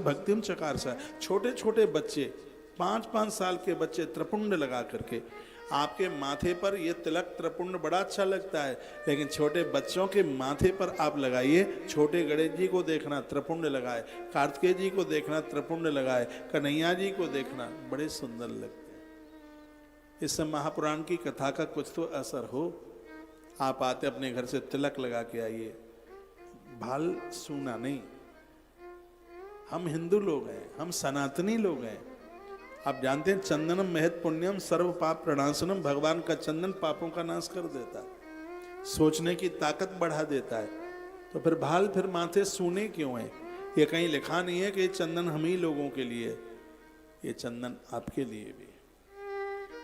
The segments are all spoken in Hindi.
भक्तिम चकार सा, छोटे छोटे बच्चे 5-5 साल के बच्चे त्रिपुंड लगा करके आपके माथे पर, ये तिलक त्रिपुंड बड़ा अच्छा लगता है, लेकिन छोटे बच्चों के माथे पर आप लगाइए। छोटे गणेश जी को देखना त्रिपुंड लगाए, कार्तिकेय जी को देखना त्रिपुंड लगाए, कन्हैया जी को देखना, बड़े सुंदर लगते हैं। इस महापुराण की कथा का कुछ तो असर हो। आप आते अपने घर से तिलक लगा के आइए, भाल सूना नहीं। हम हिंदू लोग हैं, हम सनातनी लोग हैं। आप जानते हैं चंदनम महत पुण्यम सर्व पाप प्रणाशनम, भगवान का चंदन पापों का नाश कर देता है, सोचने की ताकत बढ़ा देता है। तो फिर भाल फिर माथे सूने क्यों है? ये कहीं लिखा नहीं है कि ये चंदन हम ही लोगों के लिए, ये चंदन आपके लिए भी है।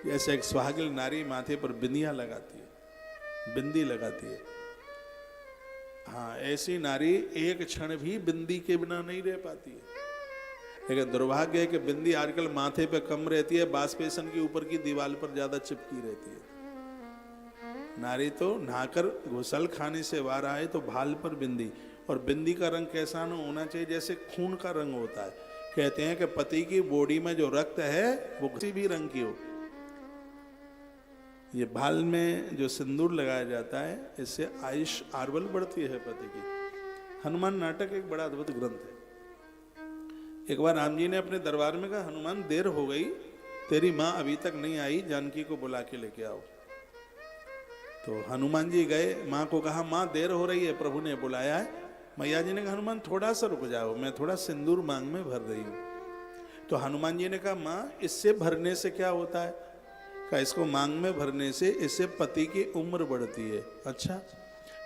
जैसे एक सुहागिन नारी माथे पर बिंदिया लगाती है, बिंदी लगाती है, हाँ ऐसी नारी एक क्षण भी बिंदी के बिना नहीं रह पाती है। लेकिन दुर्भाग्य है कि बिंदी आजकल माथे पे कम रहती है, बास बेसन की ऊपर की दीवार पर ज्यादा चिपकी रहती है। नारी तो नहाकर घुसल खाने से बाहर आए तो भाल पर बिंदी, और बिंदी का रंग कैसा न होना चाहिए? जैसे खून का रंग होता है। कहते हैं कि पति की बॉडी में जो रक्त है वो किसी भी रंग की हो। ये भाल में जो सिंदूर लगाया जाता है, इससे आयुष आर्वल बढ़ती है पति की। हनुमान नाटक एक बड़ा अद्भुत ग्रंथ है। एक बार राम जी ने अपने दरबार में कहा, हनुमान देर हो गई, तेरी माँ अभी तक नहीं आई, जानकी को बुला के लेके आओ। तो हनुमान जी गए, माँ को कहा माँ देर हो रही है, प्रभु ने बुलाया है। मैया जी ने कहा हनुमान थोड़ा सा रुक जाओ, मैं थोड़ा सिंदूर मांग में भर रही हूँ। तो हनुमान जी ने कहा माँ इससे भरने से क्या होता है? कहा इसको मांग में भरने से इससे पति की उम्र बढ़ती है। अच्छा,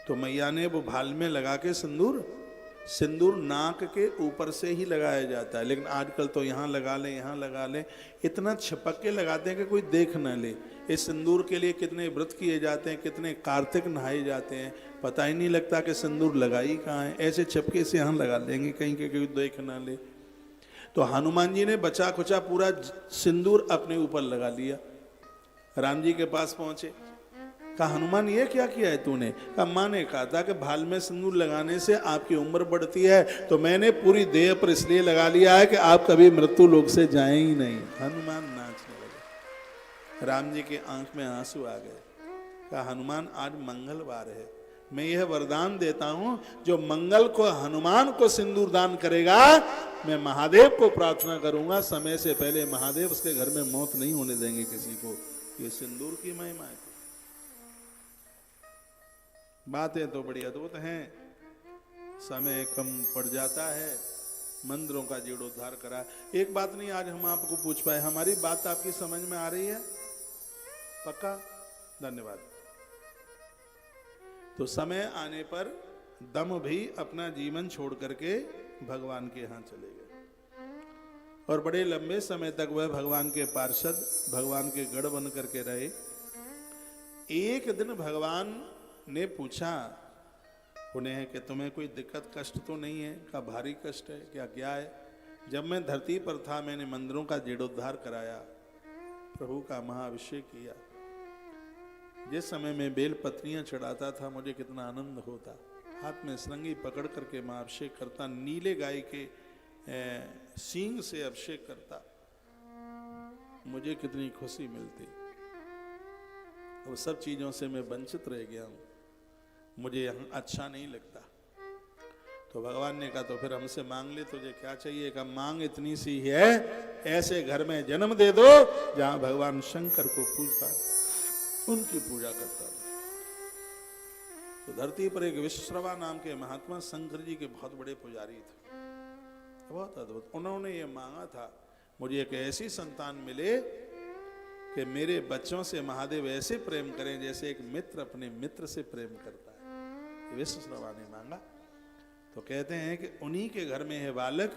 तो मैया ने वो भाल में लगा के सिंदूर नाक के ऊपर से ही लगाया जाता है, लेकिन आजकल तो यहाँ लगा ले, यहाँ लगा ले, इतना छिपक के लगाते हैं कि कोई देख न ले। इस सिंदूर के लिए कितने व्रत किए जाते हैं, कितने कार्तिक नहाए जाते हैं, पता ही नहीं लगता कि सिंदूर लगाई कहाँ है। ऐसे छिपके से यहाँ लगा लेंगे कहीं के कोई देख न ले। तो हनुमान जी ने बचा खुचा पूरा सिंदूर अपने ऊपर लगा लिया। राम जी के पास पहुंचे, कहा हनुमान ये क्या किया है तूने? कहा माँ ने कहा था कि भाल में सिंदूर लगाने से आपकी उम्र बढ़ती है, तो मैंने पूरी देह पर इसलिए लगा लिया है कि आप कभी मृत्यु लोक से जाएं ही नहीं। हनुमान नाचने लगे, राम जी के आंख में आंसू आ गए। कहा हनुमान आज मंगलवार है, मैं यह वरदान देता हूं जो मंगल को हनुमान को सिंदूर दान करेगा, मैं महादेव को प्रार्थना करूंगा समय से पहले महादेव उसके घर में मौत नहीं होने देंगे किसी को। ये सिंदूर की महिमा है। बातें तो बड़ी अद्भुत हैं, समय कम पड़ जाता है, मंदिरों का जीर्णोद्धार करा। एक बात नहीं आज हम आपको पूछ पाए, हमारी बात आपकी समझ में आ रही है? पक्का? धन्यवाद। तो समय आने पर दम भी अपना जीवन छोड़ करके भगवान के यहां चले गए, और बड़े लंबे समय तक वह भगवान के पार्षद, भगवान के गढ़ बन करके रहे। एक दिन भगवान ने पूछा उन्हें कि तुम्हें कोई दिक्कत कष्ट तो नहीं है? का भारी कष्ट है क्या? क्या है? जब मैं धरती पर था मैंने मंदिरों का जीर्णोद्धार कराया, प्रभु का महाअभिषेक किया। जिस समय मैं बेल पत्रियां चढ़ाता था मुझे कितना आनंद होता, हाथ में श्रृंगी पकड़ करके महाअभिषेक करता, नीले गाय के सींग से अभिषेक करता, मुझे कितनी खुशी मिलती। वो सब चीजों से मैं वंचित रह गया हूं, मुझे यहाँ अच्छा नहीं लगता। तो भगवान ने कहा तो फिर हमसे मांग ले, तुझे क्या चाहिए? कहा मांग इतनी सी है, ऐसे घर में जन्म दे दो जहां भगवान शंकर को पूजता, उनकी पूजा करता। तो धरती पर एक विश्वश्रवा नाम के महात्मा शंकर जी के बहुत बड़े पुजारी थे, बहुत अद्भुत। उन्होंने ये मांगा था मुझे एक ऐसी संतान मिले कि मेरे बच्चों से महादेव ऐसे प्रेम करें जैसे एक मित्र अपने मित्र से प्रेम करता है। विश्वश्रवा ने मांगा। तो कहते हैं कि उन्हीं के घर में है बालक,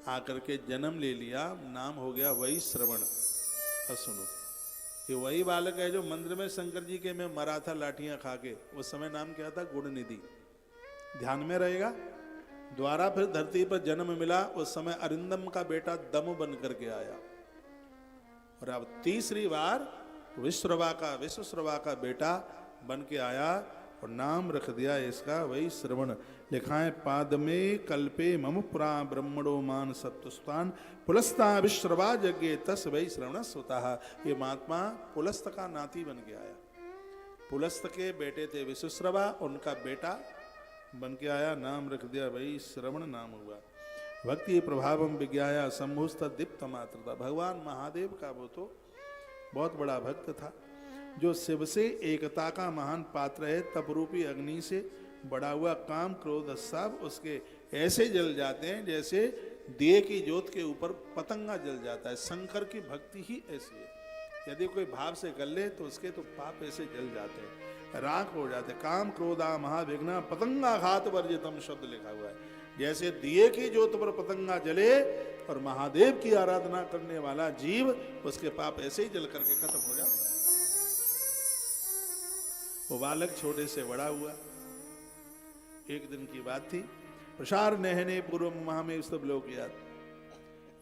आकर के जन्म ले लिया, नाम हो गया वही श्रवण। अब सुनो, ये वही बालक है जो मंदिर में शंकर जी के में मरा था लाठियां खा के, उस समय नाम क्या था? गुण निधि। ध्यान में रहेगा। द्वारा फिर धरती पर जन्म मिला, उस समय अरिंदम का बेटा दम बन करके आया, और अब तीसरी बार विश्वश्रवा का बेटा बन के आया, और नाम रख दिया इसका वही श्रवण। लिखा है पाद में कल्पे मम पुरा ब्रह्मणो मान सत्वस्तान पुलस्ता विश्रवा यज्ञ तस वही श्रवण स्वतः। ये महात्मा पुलस्त का नाती बन के आया। पुलस्त के बेटे थे विश्रवा, उनका बेटा बन के आया, नाम रख दिया वही श्रवण नाम हुआ। भक्ति प्रभावम विज्ञाया संभुस्त दीप्त मात्र था। भगवान महादेव का वो तो बहुत बड़ा भक्त था, जो शिव से एकता का महान पात्र है। तपरूपी अग्नि से बड़ा हुआ काम क्रोध सब उसके ऐसे जल जाते हैं जैसे दिए की ज्योत के ऊपर पतंगा जल जाता है। शंकर की भक्ति ही ऐसी है, यदि कोई भाव से कर ले तो उसके तो पाप ऐसे जल जाते हैं, राख हो जाते। काम क्रोधा महाविघ्न पतंगा घात वर्जितम शब्द लिखा हुआ है। जैसे दिए की ज्योत पर पतंगा जले और महादेव की आराधना करने वाला जीव, उसके पाप ऐसे ही जल करके खत्म हो जाते। वो बालक छोटे से बड़ा हुआ। एक दिन की बात थी, प्रसार नहने पूर्व महा में सब लोग याद।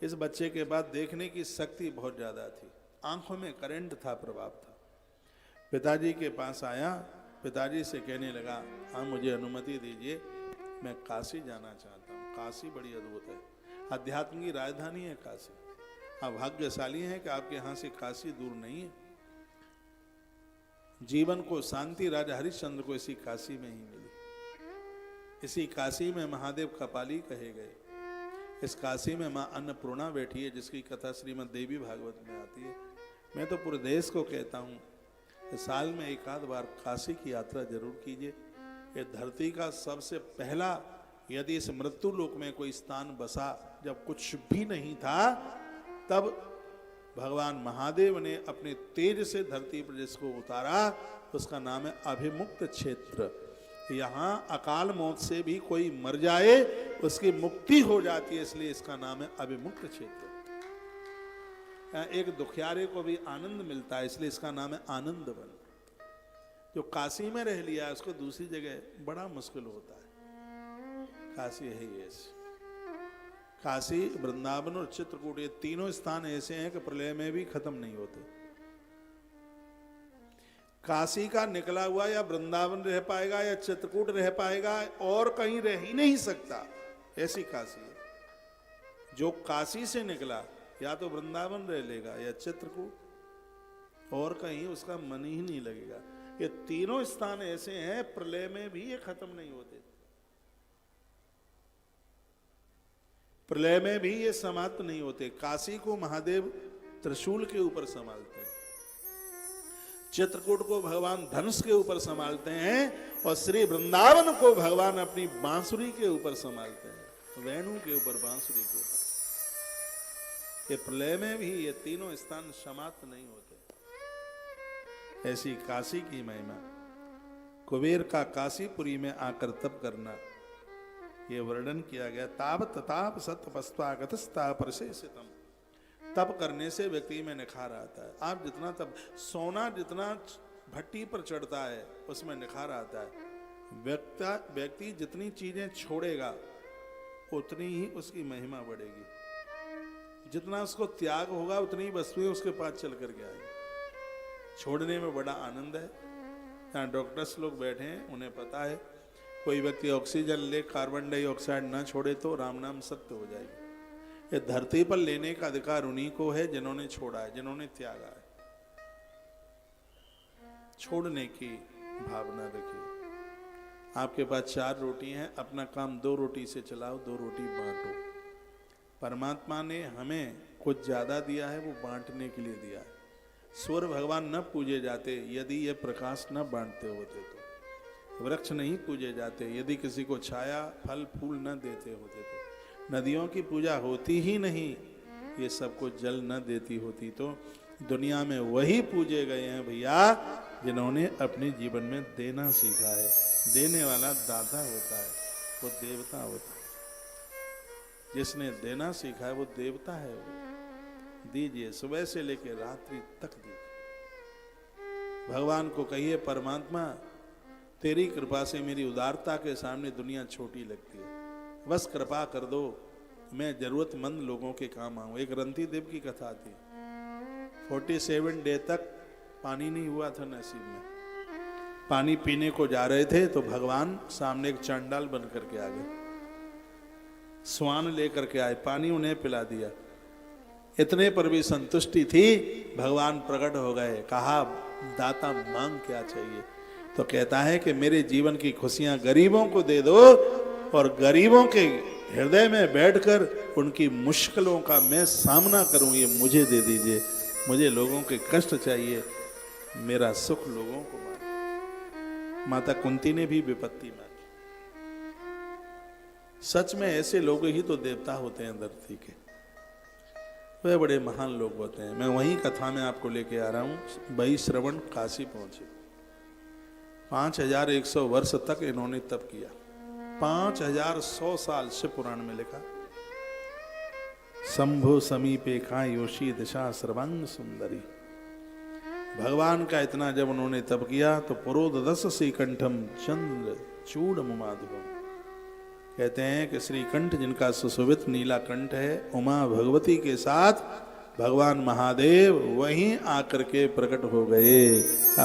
इस बच्चे के बाद देखने की शक्ति बहुत ज्यादा थी, आंखों में करंट था, प्रभाव था। पिताजी के पास आया, पिताजी से कहने लगा, हाँ मुझे अनुमति दीजिए, मैं काशी जाना चाहता हूँ। काशी बड़ी अद्भुत है, अध्यात्म की राजधानी है काशी। आप भाग्यशाली हैं कि आपके यहाँ से काशी दूर नहीं है। जीवन को शांति राजा हरिश्चंद्र को इसी काशी में ही मिली। इसी काशी में महादेव कपाली कहे गए। इस काशी में माँ अन्नपूर्णा बैठी है, जिसकी कथा श्रीमद् देवी भागवत में आती है। मैं तो पूरे देश को कहता हूँ, साल में एक आध बार काशी की यात्रा जरूर कीजिए। ये धरती का सबसे पहला, यदि इस मृत्यु लोक में कोई स्थान बसा जब कुछ भी नहीं था, तब भगवान महादेव ने अपने तेज से धरती पर जिसको उतारा, उसका नाम है अभिमुक्त क्षेत्र। यहाँ अकाल मौत से भी कोई मर जाए उसकी मुक्ति हो जाती है, इसलिए इसका नाम है अभिमुक्त क्षेत्र। एक दुखियारे को भी आनंद मिलता है, इसलिए इसका नाम है आनंद वन। जो काशी में रह लिया उसको दूसरी जगह बड़ा मुश्किल होता है। काशी है ही ऐसे। काशी, वृंदावन और चित्रकूट, ये तीनों स्थान ऐसे हैं कि प्रलय में भी खत्म नहीं होते। काशी का निकला हुआ या वृंदावन रह पाएगा या चित्रकूट रह पाएगा, और कहीं रह ही नहीं सकता, ऐसी काशी है। जो काशी से निकला या तो वृंदावन रह लेगा या चित्रकूट, और कहीं उसका मन ही नहीं लगेगा। ये तीनों स्थान ऐसे हैं, प्रलय में भी ये खत्म नहीं होते, प्रलय में भी ये समाप्त नहीं होते। काशी को महादेव त्रिशूल के ऊपर संभालते हैं, चित्रकूट को भगवान धनुष के ऊपर संभालते हैं, और श्री वृंदावन को भगवान अपनी बांसुरी के ऊपर संभालते हैं, वेणु के ऊपर, बांसुरी के ऊपर। ये प्रलय में भी ये तीनों स्थान समाप्त नहीं होते। ऐसी काशी की महिमा। कुबेर का काशीपुरी में आकर तप करना, ये वर्णन किया गया। ताप ताप सत्पस्वागतस्ता परशेषितम। तप करने से व्यक्ति में निखार आता है। आप जितना तप, सोना जितना भट्टी पर चढ़ता है उसमें निखार आता है। व्यक्ति जितनी चीजें छोड़ेगा उतनी ही उसकी महिमा बढ़ेगी। जितना उसको त्याग होगा उतनी ही वस्तुएं उसके पास चल करके आएगी। छोड़ने में बड़ा आनंद है। यहाँ डॉक्टर्स लोग बैठे हैं, उन्हें पता है कोई व्यक्ति ऑक्सीजन ले, कार्बन डाइऑक्साइड ना छोड़े तो राम नाम सत्य हो जाएगी। ये धरती पर लेने का अधिकार उन्हीं को है जिन्होंने छोड़ा है, जिन्होंने त्यागा है। छोड़ने की भावना रखिए। आपके पास 4 रोटी हैं, अपना काम 2 रोटी से चलाओ, 2 रोटी बांटो। परमात्मा ने हमें कुछ ज्यादा दिया है, वो बांटने के लिए दिया है। सूर्य भगवान न पूजे जाते यदि ये प्रकाश न बांटते होते तो। वृक्ष नहीं पूजे जाते यदि किसी को छाया फल फूल न देते होते तो। नदियों की पूजा होती ही नहीं ये सबको जल न देती होती तो। दुनिया में वही पूजे गए हैं भैया जिन्होंने अपने जीवन में देना सीखा है। देने वाला दाता होता है, वो देवता होता है। जिसने देना सीखा है वो देवता है। वो दीजिए, सुबह से लेकर रात्रि तक दीजिए। भगवान को कहिए, परमात्मा तेरी कृपा से मेरी उदारता के सामने दुनिया छोटी लगती है, बस कृपा कर दो, मैं जरूरतमंद लोगों के काम आऊं। एक रंती देव की कथा थी, 47 डे तक पानी नहीं हुआ था नसीब में। पानी पीने को जा रहे थे तो भगवान सामने एक चांडाल बन करके आ गए, स्वान लेकर के आए, पानी उन्हें पिला दिया। इतने पर भी संतुष्टि थी, भगवान प्रकट हो गए, कहा दाता मांग क्या चाहिए? तो कहता है कि मेरे जीवन की खुशियां गरीबों को दे दो और गरीबों के हृदय में बैठकर उनकी मुश्किलों का मैं सामना करूं, ये मुझे दे दीजिए। मुझे लोगों के कष्ट चाहिए, मेरा सुख लोगों को मांगे। माता कुंती ने भी विपत्ति मांगी। सच में ऐसे लोग ही तो देवता होते हैं धरती के, वे बड़े महान लोग होते हैं। मैं वही कथा में आपको लेके आ रहा हूं। वही श्रवण काशी पहुंचे, 5100 वर्ष तक इन्होंने तप किया। 5100 साल शिव पुराण में लिखा, शंभु समीपे योशी दिशा सर्वांग सुंदरी। भगवान का इतना जब उन्होंने तप किया तो पुरोदस श्रीकंठम चंद्र चूड़ मुमाधवम। कहते हैं कि श्रीकंठ जिनका सुशोभित नीला कंठ है, उमा भगवती के साथ भगवान महादेव वहीं आकर के प्रकट हो गए।